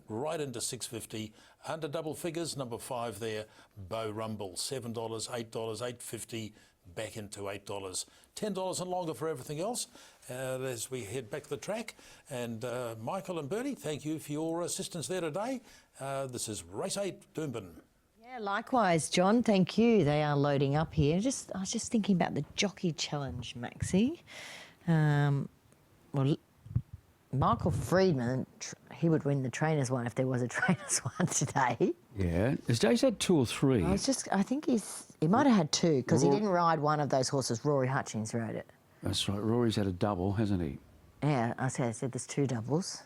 right into $6.50. Under double figures, number 5 there, Bow Rumble, $7, $8, $8.50, back into $8. $10 and longer for everything else as we head back to the track. And Michael and Bernie, thank you for your assistance there today. This is Race 8 Doomben. Yeah, likewise, John. Thank you. They are loading up here. I was just thinking about the Jockey Challenge, Maxie. Well, Michael Friedman, he would win the trainers one if there was a trainers one today. Yeah. Has Jay's had 2 or 3? I think he might have had 2 because he didn't ride one of those horses. Rory Hutchings rode it. That's right. Rory's had a double, hasn't he? Yeah, I said there's 2 doubles.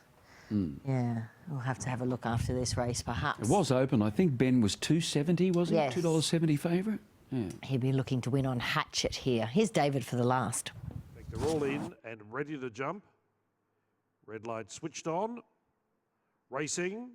Yeah, we'll have to have a look after this race, perhaps. It was open. I think Ben was $2.70, was he? Yes. $2.70 favourite? Yeah. He'll be looking to win on Hatchet here. Here's David for the last. They're all in and ready to jump. Red light switched on. Racing.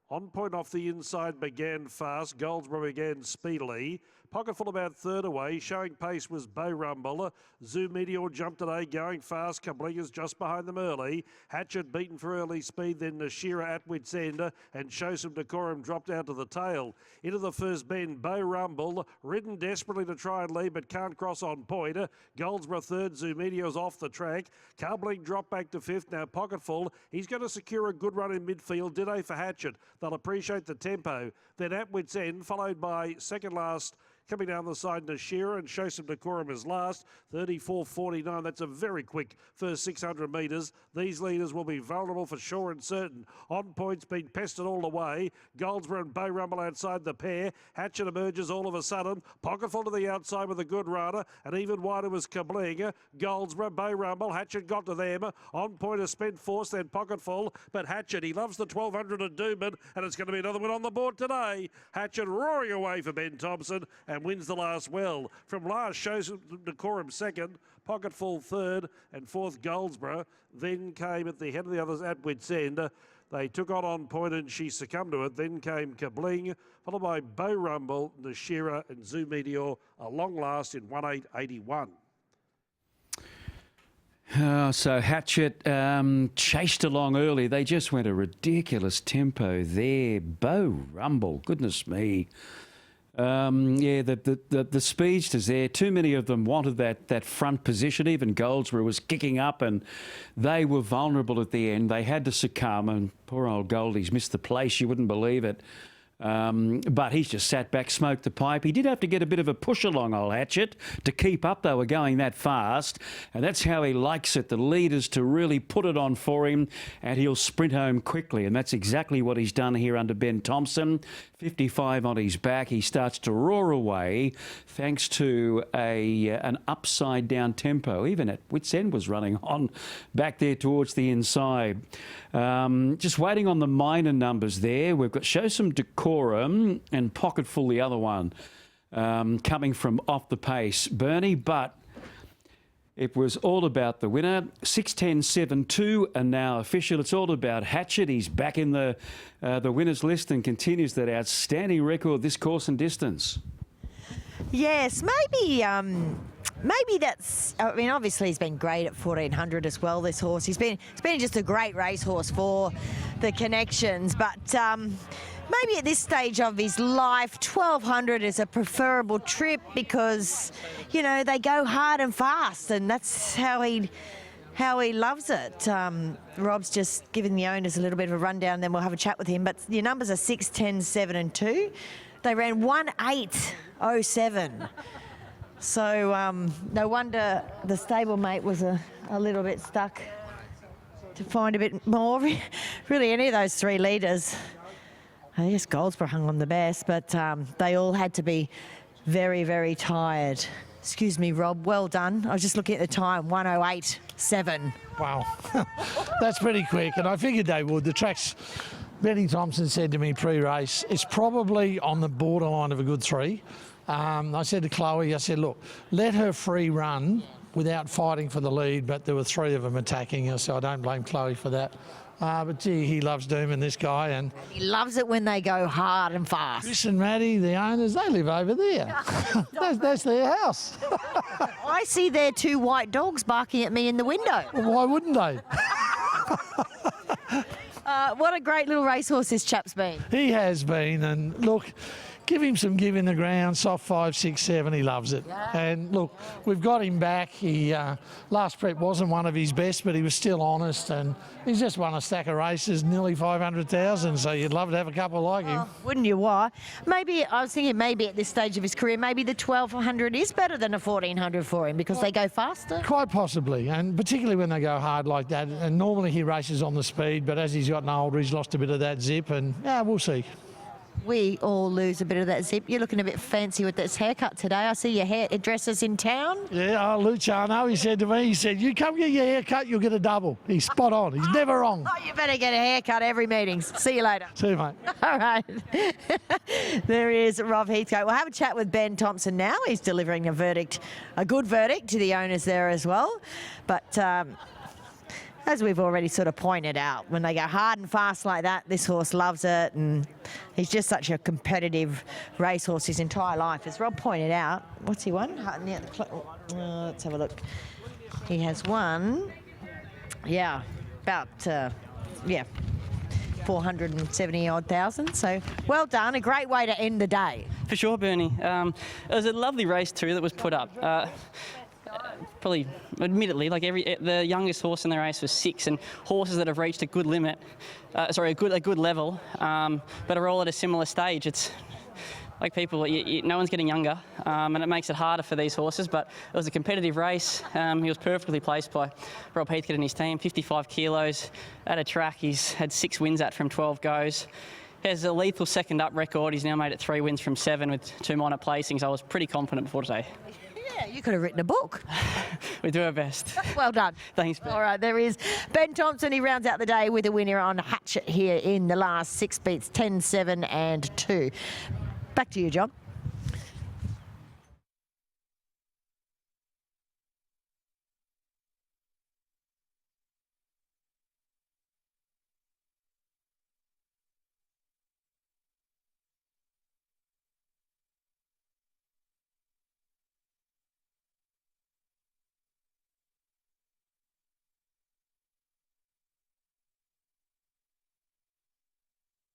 On point off the inside began fast. Goldsboro began speedily. Pocketful about third away. Showing pace was Bow Rumble. Zoo Meteor jumped today, going fast. Kablinga's just behind them early. Hatchet beaten for early speed. Then Nashira at wit's end. And Show Some Decorum dropped out to the tail. Into the first bend, Bow Rumble. Ridden desperately to try and lead, but can't cross on point. Goldsboro third. Zoo Meteor's off the track. Carbling dropped back to 5th. Now Pocketful. He's going to secure a good run in midfield. Ditto for Hatchet. They'll appreciate the tempo. Then at wit's end, followed by second last. Coming down the side, Nashira, and Show Some Decorum is last, 34.49. That's a very quick first 600 metres. These leaders will be vulnerable for sure and certain. On point's been pested all the way. Goldsboro and Bow Rumble outside the pair. Hatchet emerges all of a sudden. Pocketful to the outside with a good rider, and even wider was Kabling. Goldsboro, Bow Rumble, Hatchet got to them. On point is Spent Force, then Pocketful, but Hatchet, he loves the 1200 at Doomben, and it's going to be another one on the board today. Hatchet roaring away for Ben Thompson, and wins the last well. From last, Shows Decorum second, Pocketful third, and fourth Goldsboro. Then came at the head of the others at wit's end. They took on point and she succumbed to it. Then came Kabling, followed by Bow Rumble, Nashira and Zoo Meteor, a long last in 1:8.81. So Hatchet chased along early. They just went a ridiculous tempo there. Bow Rumble, goodness me. Yeah, the speedsters there, too many of them wanted that front position. Even Goldsboro was kicking up and they were vulnerable at the end. They had to succumb, and poor old Goldie's missed the place. You wouldn't believe it. But he's just sat back, smoked the pipe. He did have to get a bit of a push along, old Hatchet, to keep up. They were going that fast, and that's how he likes it, the leaders to really put it on for him, and he'll sprint home quickly, and that's exactly what he's done here under Ben Thompson. 55 on his back. He starts to roar away thanks to an upside-down tempo. Even at wit's end was running on back there towards the inside. Just waiting on the minor numbers there. We've got Show Some Decorum and Pocketful, the other one, coming from off the pace, Bernie, but it was all about the winner. 6:10.72 and now official. It's all about Hatchet. He's back in the winners list and continues that outstanding record this course and distance. Yes, maybe that's. I mean, obviously he's been great at 1400 as well. This horse, he's been just a great racehorse for the connections, but. Maybe at this stage of his life, 1200 is a preferable trip because, you know, they go hard and fast, and that's how he loves it. Rob's just giving the owners a little bit of a rundown, then we'll have a chat with him. But your numbers are 6, 10, 7 and 2. They ran 1:8.07. So no wonder the stablemate was a little bit stuck to find a bit more. Really, any of those 3 leaders. I guess Goldsboro hung on the best, but they all had to be very, very tired. Excuse me, Rob, well done. I was just looking at the time, 1:08.7. Wow, that's pretty quick, and I figured they would. The track's, Benny Thompson said to me pre-race, it's probably on the borderline of a good 3. I said to Chloe, I said, look, let her free run without fighting for the lead, but there were 3 of them attacking her, so I don't blame Chloe for that. But gee, he loves Doomben, this guy. And he loves it when they go hard and fast. Chris and Maddie, the owners, they live over there. that's their house. I see their 2 white dogs barking at me in the window. Well, why wouldn't they? What a great little racehorse this chap's been. He has been, and look, give him some give in the ground, soft 5, 6, 7, he loves it. Yeah. And look, we've got him back. He last prep wasn't one of his best, but he was still honest, and he's just won a stack of races, nearly 500,000, so you'd love to have a couple like him. Wouldn't you? Why? Maybe, I was thinking maybe at this stage of his career, maybe the 1200 is better than a 1400 for him because they go faster. Quite possibly, and particularly when they go hard like that. And normally he races on the speed, but as he's gotten older, he's lost a bit of that zip, and yeah, we'll see. We all lose a bit of that zip. You're looking a bit fancy with this haircut today. I see your hairdresser's in town. Yeah, Luciano, he said to me, he said, you come get your hair cut, you'll get a double. He's spot on. He's never wrong. Oh, you better get a haircut every meeting. See you later. See you, mate. All right. There is Rob Heathcote. We'll have a chat with Ben Thompson now. He's delivering a verdict, a good verdict to the owners there as well. But as we've already sort of pointed out, when they go hard and fast like that, this horse loves it, and he's just such a competitive racehorse his entire life. As Rob pointed out, what's he won? Let's have a look. He has won, yeah, about, 470-odd thousand. So well done, a great way to end the day. For sure, Bernie. It was a lovely race too that was put up. Probably, admittedly, like the youngest horse in the race was 6, and horses that have reached a good limit, a good level, but are all at a similar stage. It's like people, no one's getting younger, and it makes it harder for these horses. But it was a competitive race. He was perfectly placed by Rob Heathcote and his team. 55 kilos at a track. He's had 6 wins at from 12 goes. He has a lethal second up record. He's now made it 3 wins from 7 with 2 minor placings. I was pretty confident before today. Yeah, you could have written a book. We do our best. Well done. Thanks, Ben. All right, there is Ben Thompson. He rounds out the day with a winner on Hatchet here in the last 6 beats, 10, 7 and 2. Back to you, John.